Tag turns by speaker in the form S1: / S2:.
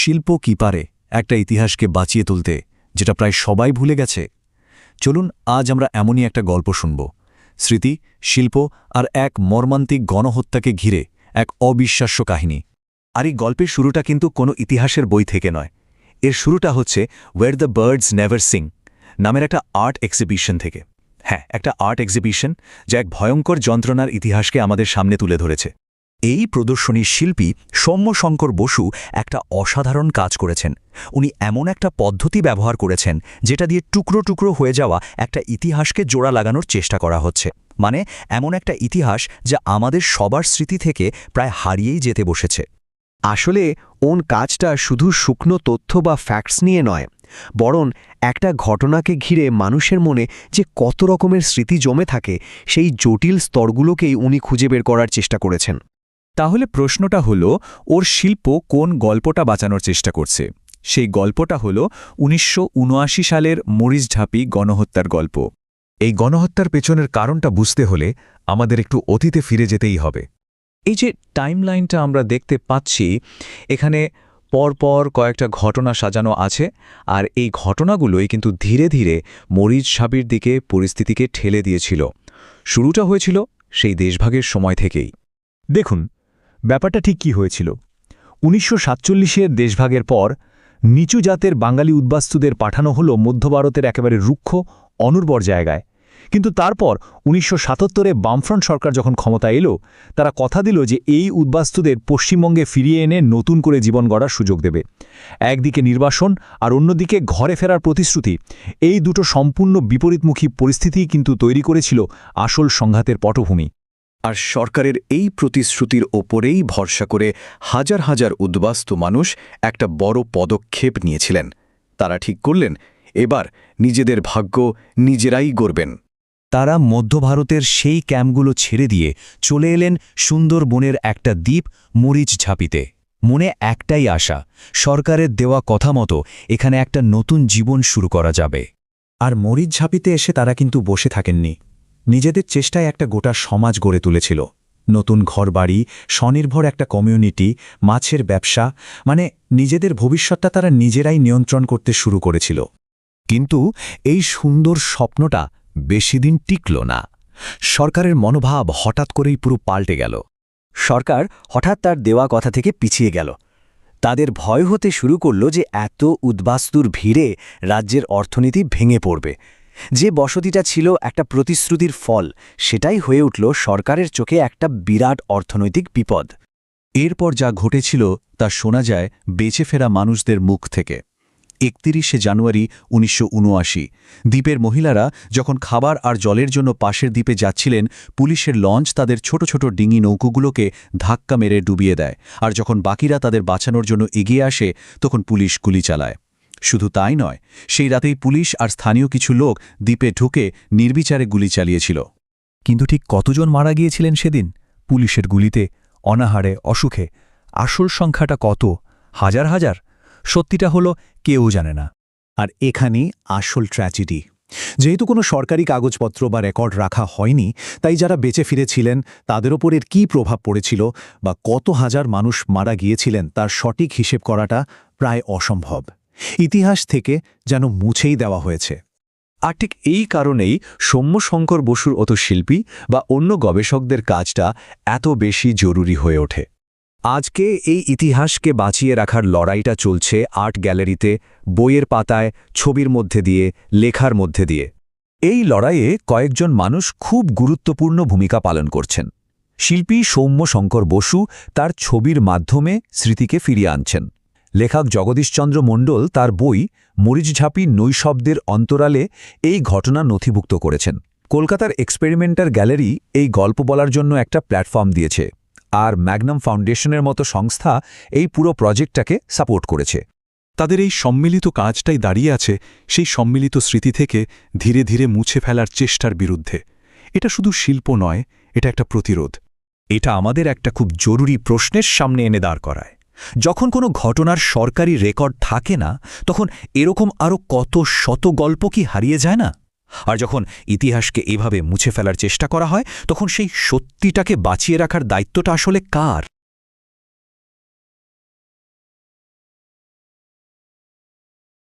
S1: শিল্প কি পারে একটা ইতিহাসকে বাঁচিয়ে তুলতে, যেটা প্রায় সবাই ভুলে গেছে? চলুন আজ আমরা এমনই একটা গল্প শুনব। স্মৃতি, শিল্প আর এক মর্মান্তিক গণহত্যাকে ঘিরে এক অবিশ্বাস্য কাহিনী। আর এই গল্পের শুরুটা কিন্তু কোনো ইতিহাসের বই থেকে নয়। এর শুরুটা হচ্ছে ওয়ের দ্য বার্ডস নেভার সিং নামের একটা আর্ট এক্সিবিশন থেকে। হ্যাঁ, একটা আর্ট এক্সিবিশন যা এক ভয়ঙ্কর যন্ত্রণার ইতিহাসকে আমাদের সামনে তুলে ধরেছে। এই প্রদর্শনীর শিল্পী সৌম্যশঙ্কর বসু একটা অসাধারণ কাজ করেছেন। উনি এমন একটা পদ্ধতি ব্যবহার করেছেন যেটা দিয়ে টুকরো টুকরো হয়ে যাওয়া একটা ইতিহাসকে জোড়া লাগানোর চেষ্টা করা হচ্ছে। মানে এমন একটা ইতিহাস যা আমাদের সবার স্মৃতি থেকে প্রায় হারিয়েই যেতে বসেছে।
S2: আসলে ওন কাজটা শুধু শুকনো তথ্য বা ফ্যাক্টস নিয়ে নয়, বরং একটা ঘটনাকে ঘিরে মানুষের মনে যে কত রকমের স্মৃতি জমে থাকে সেই জটিল স্তরগুলোকেই উনি খুঁজে বের করার চেষ্টা করেছেন।
S3: তাহলে প্রশ্নটা হলো, ওর শিল্প কোন গল্পটা বাঁচানোর চেষ্টা করছে? সেই গল্পটা হলো ১৯৭৯ সালের মরিচঝাঁপি গণহত্যার গল্প।
S4: এই গণহত্যার পেছনের কারণটা বুঝতে হলে আমাদের একটু অতীতে ফিরে যেতেই হবে।
S3: এই যে টাইমলাইনটা আমরা দেখতে পাচ্ছি, এখানে পরপর কয়েকটা ঘটনা সাজানো আছে, আর এই ঘটনাগুলোই কিন্তু ধীরে ধীরে মরিচঝাঁপির দিকে পরিস্থিতিকে ঠেলে দিয়েছিল। শুরুটা হয়েছিল সেই দেশভাগের সময় থেকেই।
S5: দেখুন, ব্যাপারটা ঠিক কি হয়েছিল। ১৯৪৭-এর দেশভাগের পর নিচু জাতের বাঙালি উদ্বাস্তুদের পাঠানো হলো মধ্য ভারতের একেবারে রুক্ষ অনুর্বর জায়গায়। কিন্তু তারপর ১৯৭৭-এ বামফ্রন্ট সরকার যখন ক্ষমতা এলো, তারা কথা দিল যে এই উদ্বাস্তুদের পশ্চিমবঙ্গে ফিরিয়ে এনে নতুন করে জীবন গড়ার সুযোগ দেবে। একদিকে নির্বাসন আর অন্যদিকে ঘরে ফেরার প্রতিশ্রুতি, এই দুটো সম্পূর্ণ বিপরীতমুখী পরিস্থিতিই কিন্তু তৈরি করেছিল আসল সংঘাতের পটভূমি।
S1: আর সরকারের এই প্রতিশ্রুতির ওপরেই ভরসা করে হাজার হাজার উদ্বাস্তু মানুষ একটা বড় পদক্ষেপ নিয়েছিলেন। তারা ঠিক করলেন এবার নিজেদের ভাগ্য নিজেরাই গড়বেন। তারা মধ্য ভারতের সেই ক্যাম্পগুলো ছেড়ে দিয়ে চলে এলেন সুন্দরবনের একটা দ্বীপ মরিচঝাঁপিতে। মনে একটাই আশা, সরকারের দেওয়া কথা মতো এখানে একটা নতুন জীবন শুরু করা যাবে। আর মরিচঝাঁপিতে এসে তারা কিন্তু বসে থাকেননি। নিজেদের চেষ্টায় একটা গোটা সমাজ গড়ে তুলেছিল। নতুন ঘরবাড়ি, স্বনির্ভর একটা কমিউনিটি, মাছের ব্যবসা, মানে নিজেদের ভবিষ্যৎটা তারা নিজেরাই নিয়ন্ত্রণ করতে শুরু করেছিল। কিন্তু এই সুন্দর স্বপ্নটা বেশিদিন টিকল না। সরকারের মনোভাব হঠাৎ করেই পুরো পাল্টে গেল।
S2: সরকার হঠাৎ তার দেওয়া কথা থেকে পিছিয়ে গেল। তাদের ভয় হতে শুরু করল যে এত উদ্বাস্তুর ভিড়ে রাজ্যের অর্থনীতি ভেঙে পড়বে। যে বসতিটা ছিল একটা প্রতিশ্রুতির ফল, সেটাই হয়ে উঠল সরকারের চোখে একটা বিরাট অর্থনৈতিক বিপদ।
S1: এরপর যা ঘটেছিল তা শোনা যায় বেঁচে ফেরা মানুষদের মুখ থেকে। ৩১শে জানুয়ারি ১৯৭৯ দ্বীপের মহিলারা যখন খাবার আর জলের জন্য পাশের দ্বীপে যাচ্ছিলেন, পুলিশের লঞ্চ তাদের ছোট ছোট ডিঙি নৌকোগুলোকে ধাক্কা মেরে ডুবিয়ে দেয়। আর যখন বাকিরা তাদের বাঁচানোর জন্য এগিয়ে আসে, তখন পুলিশ গুলি চালায়। শুধু তাই নয়, সেই রাতেই পুলিশ আর স্থানীয় কিছু লোক দ্বীপে ঢুকে নির্বিচারে গুলি চালিয়েছিল। কিন্তু ঠিক কতজন মারা গিয়েছিলেন সেদিন পুলিশের গুলিতে, অনাহারে, অসুখে? আসল সংখ্যাটা কত? হাজার হাজার? সত্যিটা হলো কেউ জানে না। আর এখানেই আসল ট্র্যাজেডি। যেহেতু কোনো সরকারি কাগজপত্র বা রেকর্ড রাখা হয়নি, তাই যারা বেঁচে ফিরেছিলেন তাদের ওপর এর কী প্রভাব পড়েছিল বা কত হাজার মানুষ মারা গিয়েছিলেন তার সঠিক হিসেব করাটা প্রায় অসম্ভব। ইতিহাস থেকে যেন মুছেই দেওয়া হয়েছে।
S3: আর ঠিক এই কারণেই সৌম্যশঙ্কর বসুর মতো শিল্পী বা অন্য গবেষকদের কাজটা এত বেশি জরুরি হয়ে ওঠে। আজকে এই ইতিহাসকে বাঁচিয়ে রাখার লড়াইটা চলছে আর্ট গ্যালারিতে, বইয়ের পাতায়, ছবির মধ্যে দিয়ে, লেখার মধ্যে দিয়ে। এই লড়াইয়ে কয়েকজন মানুষ খুব গুরুত্বপূর্ণ ভূমিকা পালন করছেন। শিল্পী সৌম্যশঙ্কর বসু তার ছবির মাধ্যমে স্মৃতিকে ফিরিয়ে আনছেন। লেখক জগদীশচন্দ্র মণ্ডল তার বই মরিচঝাঁপি নৈশব্দের অন্তরালে এই ঘটনা নথিভুক্ত করেছেন। কলকাতার এক্সপেরিমেন্টার গ্যালারি এই গল্প বলার জন্য একটা প্ল্যাটফর্ম দিয়েছে, আর ম্যাগনাম ফাউন্ডেশনের মতো সংস্থা এই পুরো প্রজেক্টটাকে সাপোর্ট করেছে।
S4: তাদের এই সম্মিলিত কাজটাই দাঁড়িয়ে আছে সেই সম্মিলিত স্মৃতি থেকে ধীরে ধীরে মুছে ফেলার চেষ্টার বিরুদ্ধে। এটা শুধু শিল্প নয়, এটা একটা প্রতিরোধ।
S1: এটা আমাদের একটা খুব জরুরি প্রশ্নের সামনে এনে দাঁড় করায়। যখন কোনো ঘটনার সরকারি রেকর্ড থাকে না, তখন এরকম আরও কত শত গল্প কি হারিয়ে যায় না? আর যখন ইতিহাসকে এভাবে মুছে ফেলার চেষ্টা করা হয়, তখন সেই সত্যিটাকে বাঁচিয়ে রাখার দায়িত্বটা আসলে কার?